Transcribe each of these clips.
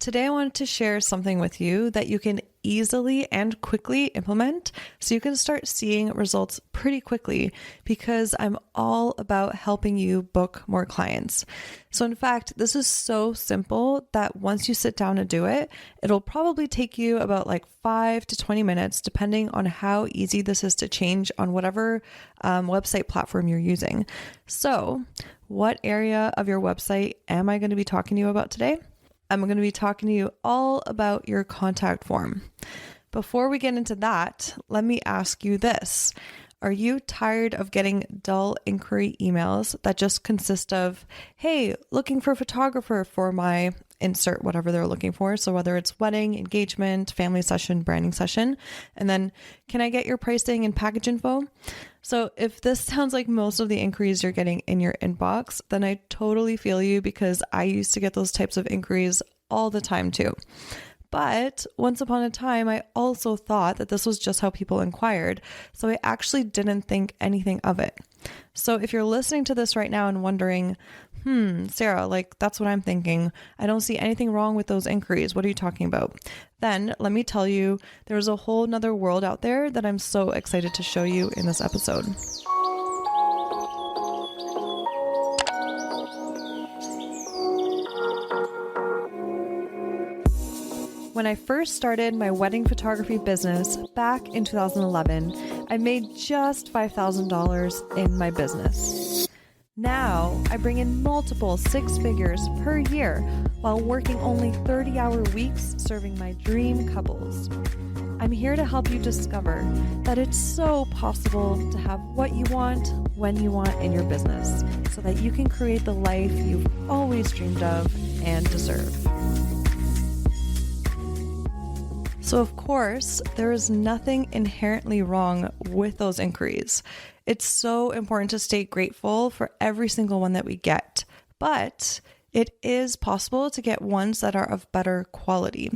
Today, I wanted to share something with you that you can easily and quickly implement so you can start seeing results pretty quickly, because I'm all about helping you book more clients. So in fact, this is so simple that once you sit down to do it, it'll probably take you about like 5 to 20 minutes, depending on how easy this is to change on whatever website platform you're using. So what area of your website am I going to be talking to you about today? I'm going to be talking to you all about your contact form. Before we get into that, let me ask you this. Are you tired of getting dull inquiry emails that just consist of, hey, looking for a photographer for my insert whatever they're looking for? So whether it's wedding, engagement, family session, branding session, and then can I get your pricing and package info? So if this sounds like most of the inquiries you're getting in your inbox, then I totally feel you, because I used to get those types of inquiries all the time too. But once upon a time, I also thought that this was just how people inquired. So I actually didn't think anything of it. So if you're listening to this right now and wondering, Sarah, like that's what I'm thinking. I don't see anything wrong with those inquiries. What are you talking about? Then let me tell you, there's a whole nother world out there that I'm so excited to show you in this episode. When I first started my wedding photography business back in 2011, I made just $5,000 in my business. Now, I bring in multiple six figures per year while working only 30-hour weeks serving my dream couples. I'm here to help you discover that it's so possible to have what you want when you want in your business, so that you can create the life you've always dreamed of and deserve. So of course, there is nothing inherently wrong with those inquiries. It's so important to stay grateful for every single one that we get, but it is possible to get ones that are of better quality.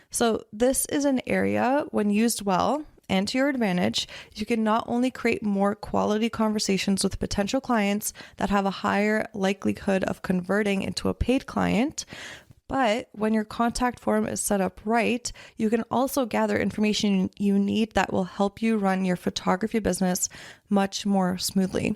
So this is an area, when used well and to your advantage, you can not only create more quality conversations with potential clients that have a higher likelihood of converting into a paid client, but when your contact form is set up right, you can also gather information you need that will help you run your photography business much more smoothly.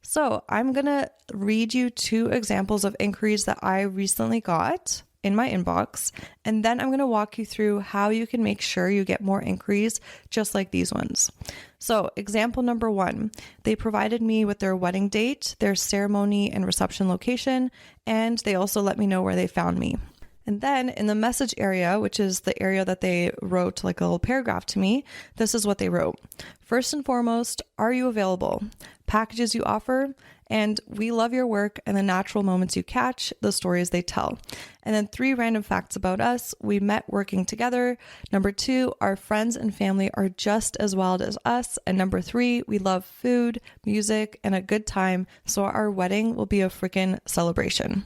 So I'm going to read you 2 examples of inquiries that I recently got in my inbox, and then I'm going to walk you through how you can make sure you get more inquiries just like these ones. So example number 1, they provided me with their wedding date, their ceremony and reception location, and they also let me know where they found me. And then in the message area, which is the area that they wrote like a little paragraph to me, this is what they wrote. First and foremost, are you available? Packages you offer? And we love your work and the natural moments you catch, the stories they tell. And then 3 random facts about us. We met working together. Number 2, our friends and family are just as wild as us. And number 3, we love food, music, and a good time. So our wedding will be a freaking celebration.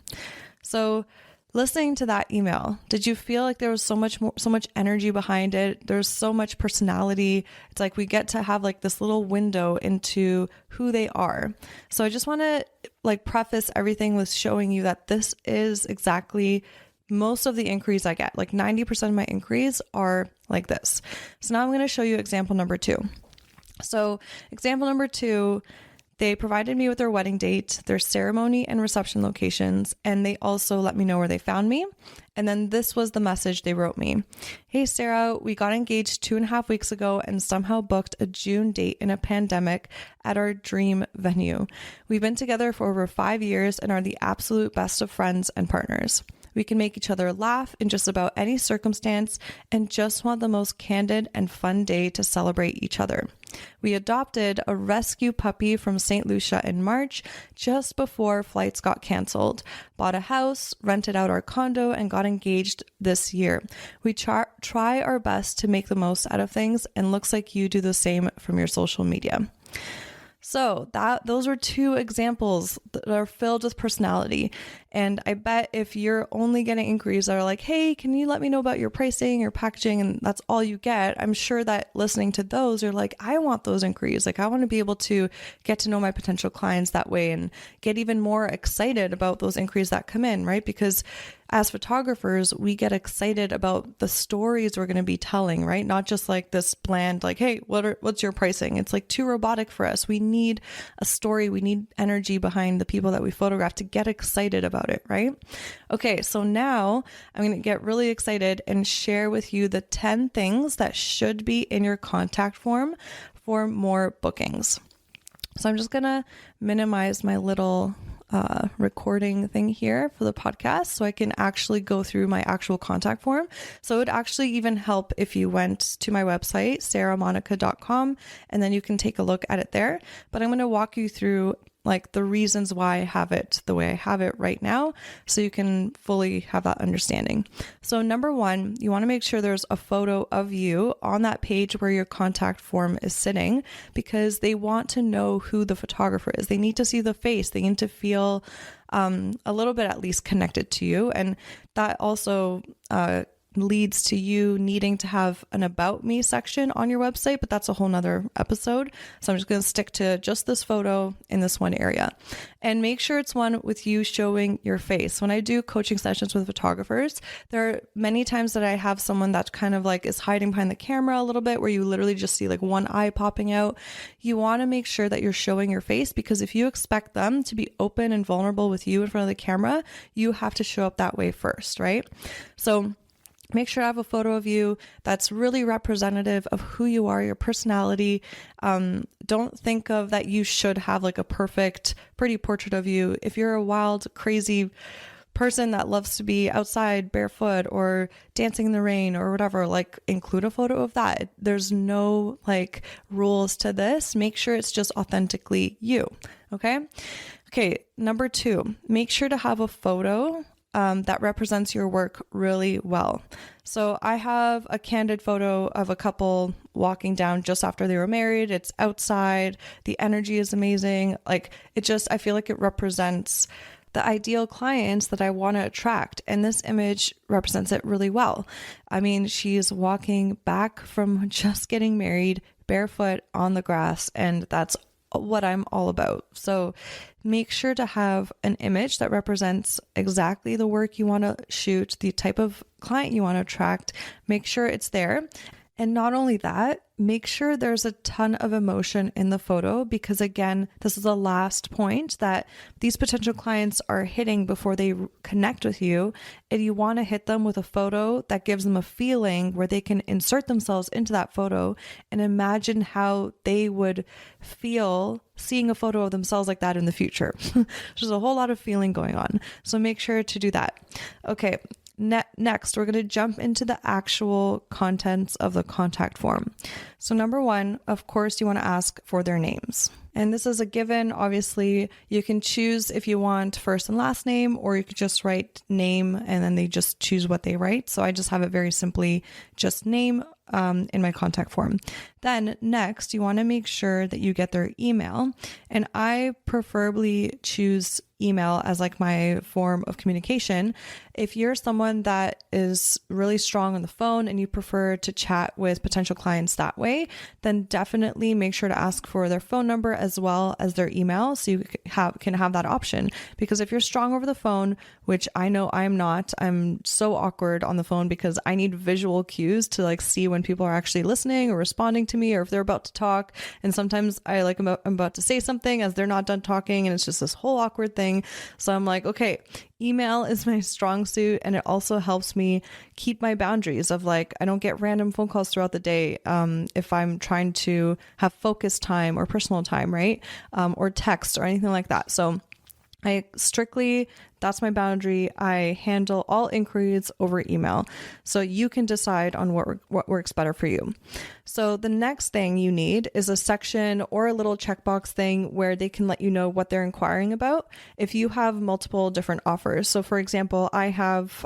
So listening to that email, did you feel like there was so much energy behind it? There's so much personality. It's like we get to have like this little window into who they are. So I just want to like preface everything with showing you that this is exactly most of the inquiries I get. Like 90% of my inquiries are like this. So now I'm going to show you example number 2. So example number 2, they provided me with their wedding date, their ceremony and reception locations, and they also let me know where they found me. And then this was the message they wrote me. Hey, Sarah, we got engaged 2.5 weeks ago and somehow booked a June date in a pandemic at our dream venue. We've been together for over 5 years and are the absolute best of friends and partners. We can make each other laugh in just about any circumstance and just want the most candid and fun day to celebrate each other. We adopted a rescue puppy from St. Lucia in March, just before flights got canceled, bought a house, rented out our condo, and got engaged this year. We try our best to make the most out of things, and looks like you do the same from your social media. So those were 2 examples that are filled with personality. And I bet if you're only getting inquiries that are like, hey, can you let me know about your pricing, your packaging, and that's all you get, I'm sure that listening to those, you're like, I want those inquiries. Like, I want to be able to get to know my potential clients that way and get even more excited about those inquiries that come in, right? Because as photographers, we get excited about the stories we're going to be telling, right? Not just like this bland, like, hey, what's your pricing? It's like too robotic for us. We need a story. We need energy behind the people that we photograph to get excited about it, right? Okay, so now I'm going to get really excited and share with you the 10 things that should be in your contact form for more bookings. So I'm just going to minimize my little recording thing here for the podcast so I can actually go through my actual contact form. So it would actually even help if you went to my website, sarahmonica.com, and then you can take a look at it there. But I'm going to walk you through like the reasons why I have it the way I have it right now, so you can fully have that understanding. So number one, you want to make sure there's a photo of you on that page where your contact form is sitting, because they want to know who the photographer is. They need to see the face. They need to feel a little bit at least connected to you. And that also leads to you needing to have an about me section on your website, but that's a whole nother episode. So I'm just going to stick to just this photo in this one area, and make sure it's one with you showing your face. When I do coaching sessions with photographers, there are many times that I have someone that kind of like is hiding behind the camera a little bit, where you literally just see like one eye popping out. You want to make sure that you're showing your face, because if you expect them to be open and vulnerable with you in front of the camera, you have to show up that way first, right? So make sure to have a photo of you that's really representative of who you are, your personality. Don't think of that you should have like a perfect, pretty portrait of you. If you're a wild, crazy person that loves to be outside barefoot or dancing in the rain or whatever, like include a photo of that. There's no like rules to this. Make sure it's just authentically you. Okay. Number two, make sure to have a photo that represents your work really well. So I have a candid photo of a couple walking down just after they were married. It's outside. The energy is amazing. Like I feel like it represents the ideal clients that I want to attract. And this image represents it really well. I mean, she's walking back from just getting married, barefoot on the grass, and that's what I'm all about. So make sure to have an image that represents exactly the work you want to shoot, the type of client you want to attract. Make sure it's there. And not only that, make sure there's a ton of emotion in the photo, because again, this is the last point that these potential clients are hitting before they connect with you. And you want to hit them with a photo that gives them a feeling where they can insert themselves into that photo and imagine how they would feel seeing a photo of themselves like that in the future. There's a whole lot of feeling going on. So make sure to do that. Okay. Next, we're going to jump into the actual contents of the contact form. So number one, of course, you want to ask for their names. And this is a given. Obviously, you can choose if you want first and last name, or you could just write name and then they just choose what they write. So I just have it very simply, just name in my contact form. Then next, you want to make sure that you get their email. And I preferably choose email as like my form of communication. If you're someone that is really strong on the phone and you prefer to chat with potential clients that way, then definitely make sure to ask for their phone number as well as their email, so you can have that option. Because if you're strong over the phone, which I know I'm not, I'm so awkward on the phone because I need visual cues to like see when people are actually listening or responding to me, or if they're about to talk. And sometimes I'm about to say something as they're not done talking, and it's just this whole awkward thing. So I'm like, okay, email is my strong suit, and it also helps me keep my boundaries of like, I don't get random phone calls throughout the day if I'm trying to have focus time or personal time, right? Or text or anything like that. So that's my boundary. I handle all inquiries over email. So you can decide on what works better for you. So the next thing you need is a section or a little checkbox thing where they can let you know what they're inquiring about if you have multiple different offers. So for example, I have,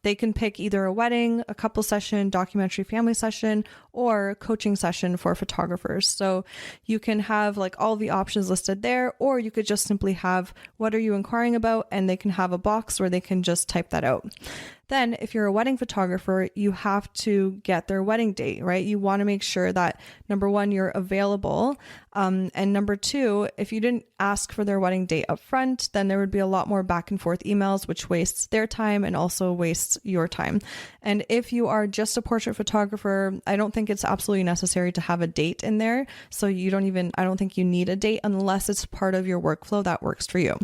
they can pick either a wedding, a couple session, documentary family session, or coaching session for photographers. So you can have like all the options listed there, or you could just simply have, what are you inquiring about? And they can have a box where they can just type that out. Then if you're a wedding photographer, you have to get their wedding date, right? You want to make sure that number one, you're available. And number two, if you didn't ask for their wedding date up front, then there would be a lot more back and forth emails, which wastes their time and also wastes your time. And if you are just a portrait photographer, I don't think it's absolutely necessary to have a date in there. So I don't think you need a date unless it's part of your workflow that works for you.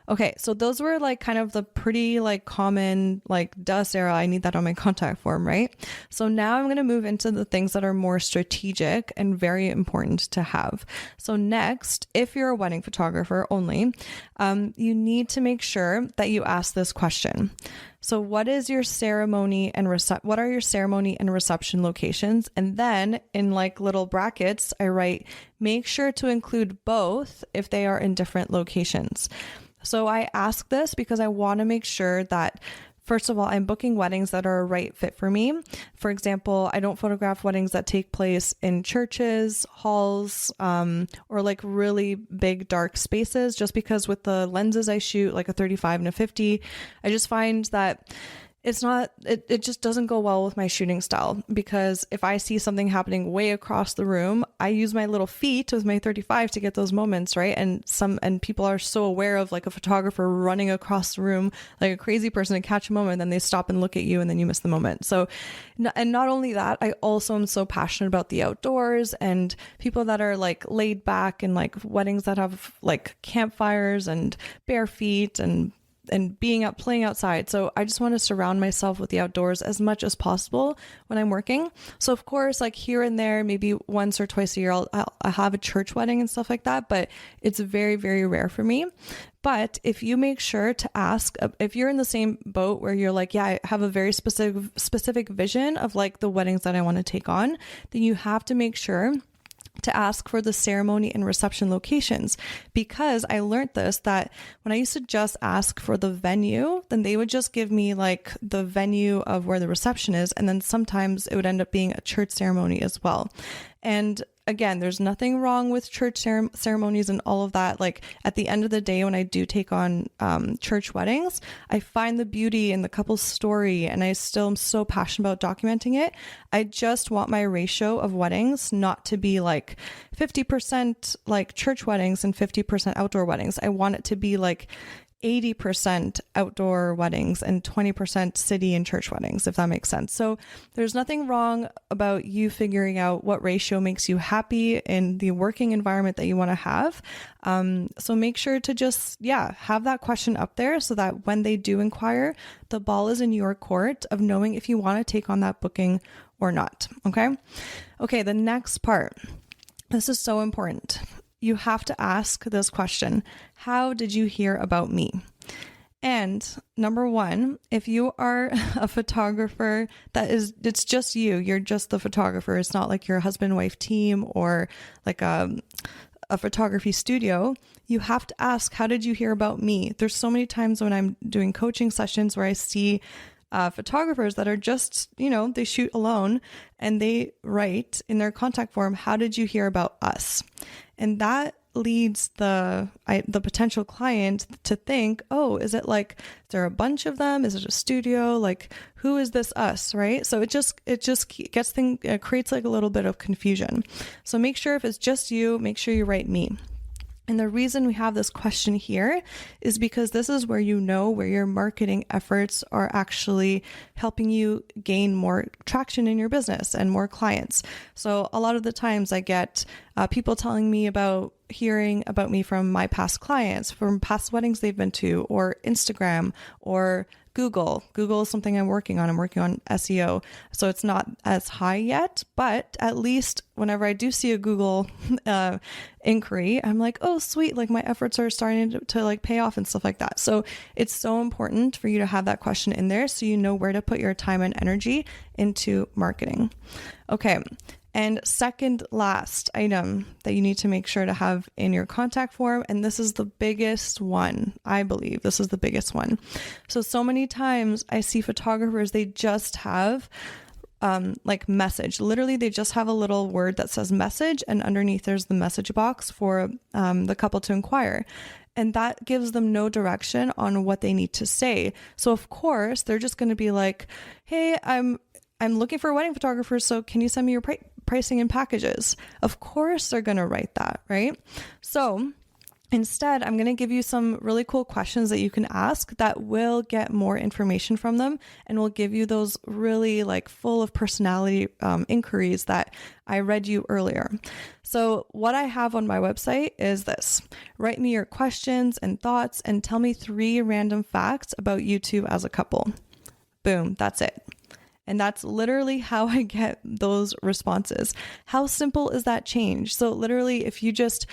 Okay, so those were like kind of the pretty like common, like, duh, Sarah, I need that on my contact form, right? So now I'm going to move into the things that are more strategic and very important to have. So next, if you're a wedding photographer only, you need to make sure that you ask this question. So what is your ceremony and what are your ceremony and reception locations? And then in like little brackets, I write, make sure to include both if they are in different locations. So I ask this because I want to make sure that, first of all, I'm booking weddings that are a right fit for me. For example, I don't photograph weddings that take place in churches, halls, or like really big dark spaces, just because with the lenses I shoot, like a 35 and a 50, I just find that it just doesn't go well with my shooting style, because if I see something happening way across the room, I use my little feet with my 35 to get those moments, right? And people are so aware of like a photographer running across the room like a crazy person to catch a moment, then they stop and look at you and then you miss the moment. So, and not only that, I also am so passionate about the outdoors and people that are like laid back, and like weddings that have like campfires and bare feet and playing outside. So I just want to surround myself with the outdoors as much as possible when I'm working. So of course, like here and there, maybe once or twice a year, I'll have a church wedding and stuff like that, but it's very, very rare for me. But if you make sure to ask, if you're in the same boat where you're like, yeah, I have a very specific vision of like the weddings that I want to take on, then you have to make sure to ask for the ceremony and reception locations, because I learned this, that when I used to just ask for the venue, then they would just give me like the venue of where the reception is. And then sometimes it would end up being a church ceremony as well. And again, there's nothing wrong with church ceremonies and all of that. Like at the end of the day, when I do take on church weddings, I find the beauty in the couple's story, and I still am so passionate about documenting it. I just want my ratio of weddings not to be like 50% like church weddings and 50% outdoor weddings. I want it to be like 80% outdoor weddings and 20% city and church weddings, if that makes sense. So there's nothing wrong about you figuring out what ratio makes you happy in the working environment that you want to have. So make sure to just, have that question up there so that when they do inquire, the ball is in your court of knowing if you want to take on that booking or not. Okay. The next part, this is so important. You have to ask this question: how did you hear about me? And number one, if you are a photographer it's just you're just the photographer. It's not like your husband-wife team or like a photography studio. You have to ask, how did you hear about me? There's so many times when I'm doing coaching sessions where I see photographers that are just, they shoot alone and they write in their contact form, how did you hear about us? And that leads the potential client to think, oh, is it like, is there a bunch of them? Is it a studio? Like, who is this us, right? So it just creates like a little bit of confusion. So make sure if it's just you, make sure you write me. And the reason we have this question here is because this is where where your marketing efforts are actually helping you gain more traction in your business and more clients. So a lot of the times I get people telling me about hearing about me from my past clients, from past weddings they've been to, or Instagram, or Google. Google is something I'm working on. I'm working on SEO. So it's not as high yet, but at least whenever I do see a Google inquiry, I'm like, oh, sweet. Like my efforts are starting to like pay off and stuff like that. So it's so important for you to have that question in there so you know where to put your time and energy into marketing. Okay. And second last item that you need to make sure to have in your contact form, and this is the biggest one, I believe this is the biggest one. So many times I see photographers, they just have like message. Literally, they just have a little word that says message, and underneath there's the message box for the couple to inquire. And that gives them no direction on what they need to say. So of course, they're just going to be like, hey, I'm looking for a wedding photographer, so can you send me your pricing and packages? Of course they're going to write that, right? So instead, I'm going to give you some really cool questions that you can ask that will get more information from them and will give you those really like full of personality inquiries that I read you earlier. So what I have on my website is this: write me your questions and thoughts and tell me 3 random facts about you two as a couple. Boom, that's it. And that's literally how I get those responses. How simple is that change? So literally, if you just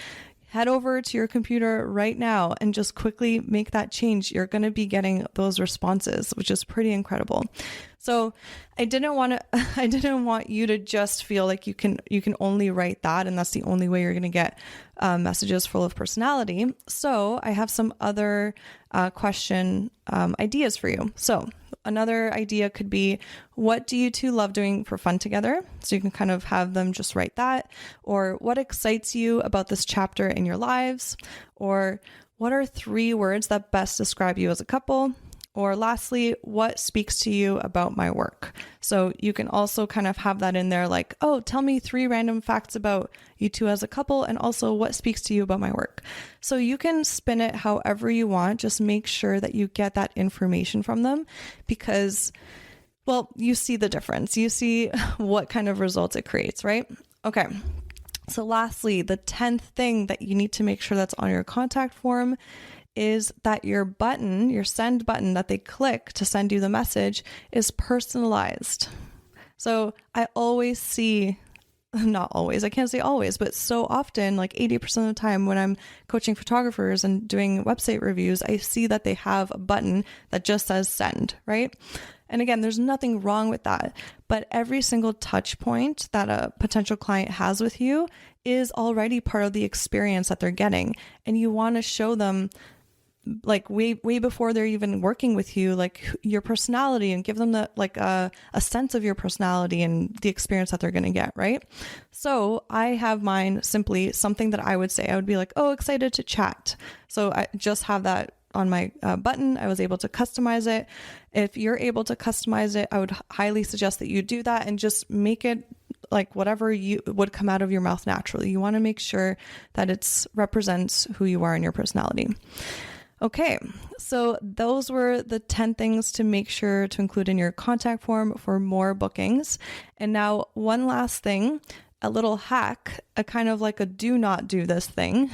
head over to your computer right now and just quickly make that change, you're going to be getting those responses, which is pretty incredible. So I didn't want you to just feel like you can only write that and that's the only way you're going to get messages full of personality. So I have some other question ideas for you. So another idea could be, what do you two love doing for fun together? So you can kind of have them just write that. Or what excites you about this chapter in your lives? Or what are 3 words that best describe you as a couple? Or lastly, what speaks to you about my work? So you can also kind of have that in there like, oh, tell me 3 random facts about you two as a couple, and also what speaks to you about my work. So you can spin it however you want. Just make sure that you get that information from them because, well, you see the difference. You see what kind of results it creates, right? Okay. So lastly, the 10th thing that you need to make sure that's on your contact form is that your button, your send button that they click to send you the message, is personalized. So I always see, not always, I can't say always, but so often, like 80% of the time when I'm coaching photographers and doing website reviews, I see that they have a button that just says send, right? And again, there's nothing wrong with that, but every single touch point that a potential client has with you is already part of the experience that they're getting. And you want to show them like way before they're even working with you, like your personality, and give them the like a sense of your personality and the experience that they're going to get, right? So I have mine simply something that I would say. I would be like, oh, excited to chat. So I just have that on my button. I was able to customize it. If you're able to customize it, I would highly suggest that you do that and just make it like whatever you would come out of your mouth naturally. You want to make sure that it represents who you are and your personality. Okay, so those were the 10 things to make sure to include in your contact form for more bookings. And now one last thing, a little hack, a kind of like a do not do this thing.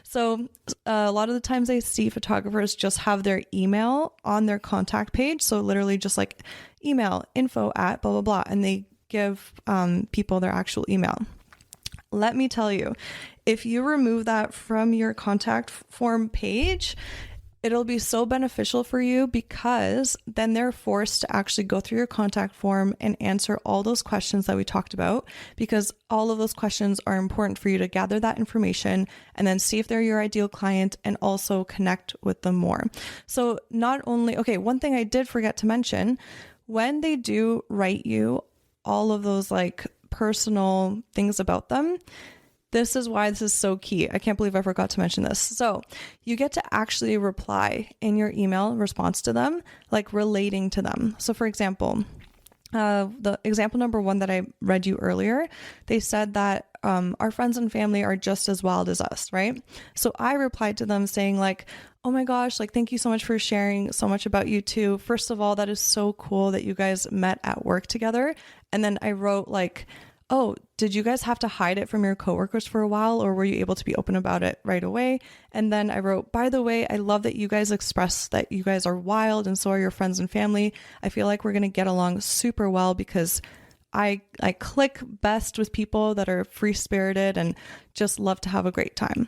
So a lot of the times I see photographers just have their email on their contact page. So literally just like email info@ blah, blah, blah. And they give people their actual email. Let me tell you, if you remove that from your contact form page, it'll be so beneficial for you because then they're forced to actually go through your contact form and answer all those questions that we talked about, because all of those questions are important for you to gather that information and then see if they're your ideal client and also connect with them more. So not only, okay, one thing I did forget to mention, when they do write you all of those like personal things about them, this is why this is so key. I can't believe I forgot to mention this. So you get to actually reply in your email response to them, like relating to them. So for example, the example number 1 that I read you earlier, they said that our friends and family are just as wild as us, right? So I replied to them saying like, oh my gosh, like, thank you so much for sharing so much about you two. First of all, that is so cool that you guys met at work together. And then I wrote like, oh, did you guys have to hide it from your coworkers for a while, or were you able to be open about it right away? And then I wrote, by the way, I love that you guys express that you guys are wild and so are your friends and family. I feel like we're going to get along super well because I click best with people that are free-spirited and just love to have a great time.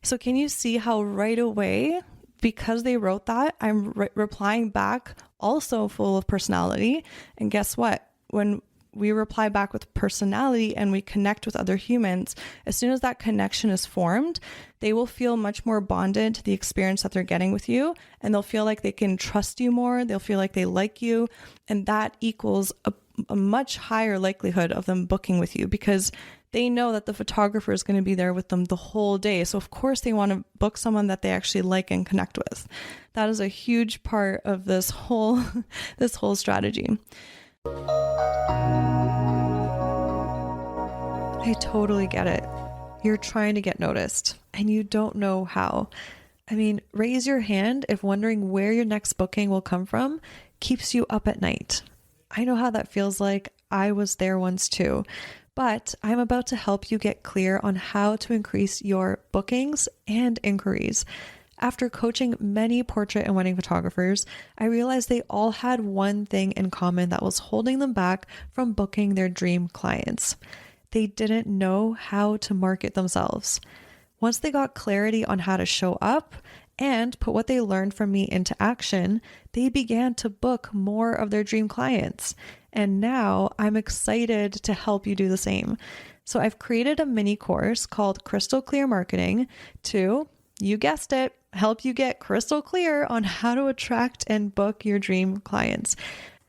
So can you see how right away, because they wrote that, I'm replying back also full of personality. And guess what? When we reply back with personality and we connect with other humans, as soon as that connection is formed, they will feel much more bonded to the experience that they're getting with you, and they'll feel like they can trust you more. They'll feel like they like you, and that equals a much higher likelihood of them booking with you because they know that the photographer is going to be there with them the whole day. So of course they want to book someone that they actually like and connect with. That is a huge part of this whole strategy. I totally get it. You're trying to get noticed and you don't know how. I mean, raise your hand if wondering where your next booking will come from keeps you up at night. I know how that feels like. I was there once too. But I'm about to help you get clear on how to increase your bookings and inquiries. After coaching many portrait and wedding photographers, I realized they all had one thing in common that was holding them back from booking their dream clients. They didn't know how to market themselves. Once they got clarity on how to show up and put what they learned from me into action, they began to book more of their dream clients. And now I'm excited to help you do the same. So I've created a mini course called Crystal Clear Marketing to, you guessed it, help you get crystal clear on how to attract and book your dream clients.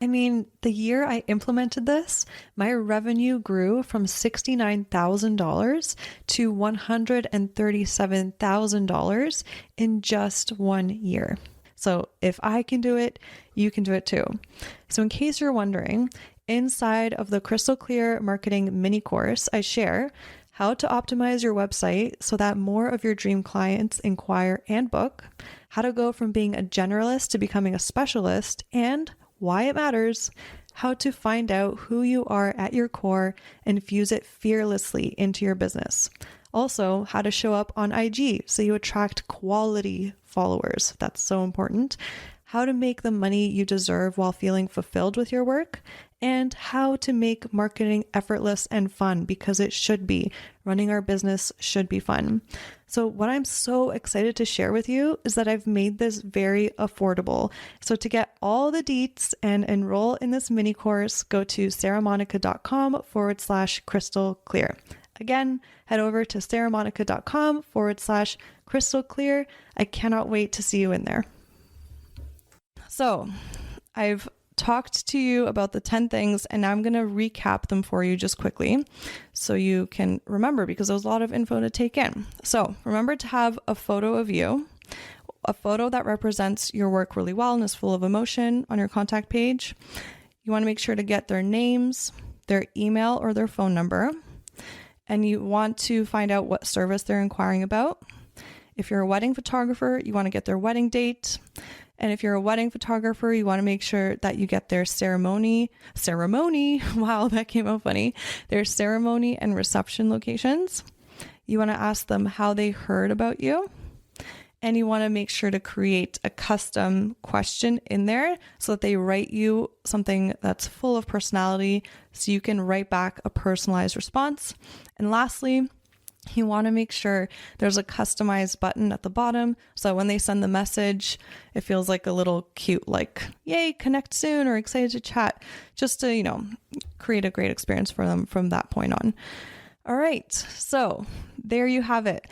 I mean, the year I implemented this, my revenue grew from $69,000 to $137,000 in just 1 year. So if I can do it, you can do it too. So in case you're wondering, inside of the Crystal Clear Marketing mini course, I share how to optimize your website so that more of your dream clients inquire and book, how to go from being a generalist to becoming a specialist, and why it matters, how to find out who you are at your core and fuse it fearlessly into your business. Also, how to show up on IG so you attract quality followers. That's so important. How to make the money you deserve while feeling fulfilled with your work, and how to make marketing effortless and fun, because it should be. Running our business should be fun. So what I'm so excited to share with you is that I've made this very affordable. So to get all the deets and enroll in this mini course, go to sarahmonica.com/crystal clear. Again, head over to sarahmonica.com/crystal clear. I cannot wait to see you in there. So I've talked to you about the 10 things, and now I'm going to recap them for you just quickly so you can remember, because there's a lot of info to take in. So remember to have a photo of you, a photo that represents your work really well and is full of emotion on your contact page. You want to make sure to get their names, their email or their phone number, and you want to find out what service they're inquiring about. If you're a wedding photographer, you want to get their wedding date. And if you're a wedding photographer, you want to make sure that you get their ceremony, wow, that came out funny, their ceremony and reception locations. You want to ask them how they heard about you. And you want to make sure to create a custom question in there so that they write you something that's full of personality so you can write back a personalized response. And lastly, you want to make sure there's a customized button at the bottom so when they send the message, it feels like a little cute, like, yay, connect soon or excited to chat, just to, create a great experience for them from that point on. All right, so there you have it.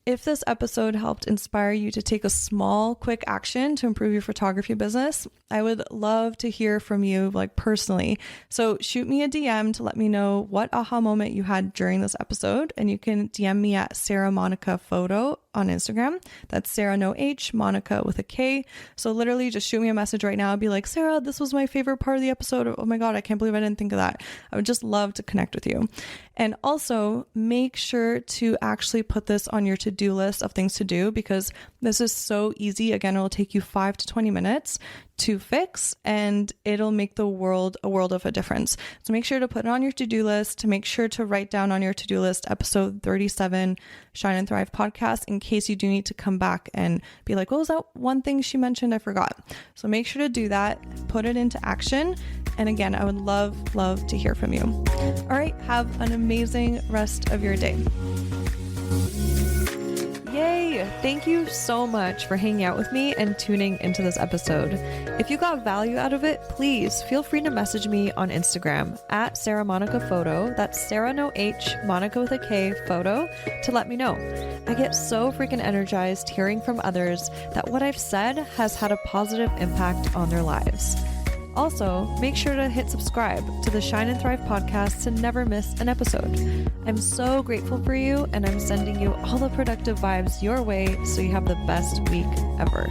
If this episode helped inspire you to take a small, quick action to improve your photography business, I would love to hear from you, personally. So shoot me a DM to let me know what aha moment you had during this episode. And you can DM me at Sarah Monica Photo on Instagram. That's Sarah, no H, Monica with a K. So literally just shoot me a message right now. I'll be like, Sarah, this was my favorite part of the episode. Oh my God, I can't believe I didn't think of that. I would just love to connect with you. And also make sure to actually put this on your to-do list of things to do, because this is so easy. Again, it will take you 5 to 20 minutes to fix, and it'll make a world of a difference. So make sure to put it on your to-do list, to make sure to write down on your to-do list episode 37, Shine and Thrive podcast, in case you do need to come back and be like, what was that one thing she mentioned? I forgot. So make sure to do that, put it into action. And again, I would love to hear from you. All right, have an amazing rest of your day. Yay! Thank you so much for hanging out with me and tuning into this episode. If you got value out of it, please feel free to message me on Instagram at Sarah Monica Photo. That's Sarah, no H, Monica with a K, photo, to let me know. I get so freaking energized hearing from others that what I've said has had a positive impact on their lives. Also, make sure to hit subscribe to the Shine and Thrive podcast to never miss an episode. I'm so grateful for you, and I'm sending you all the productive vibes your way so you have the best week ever.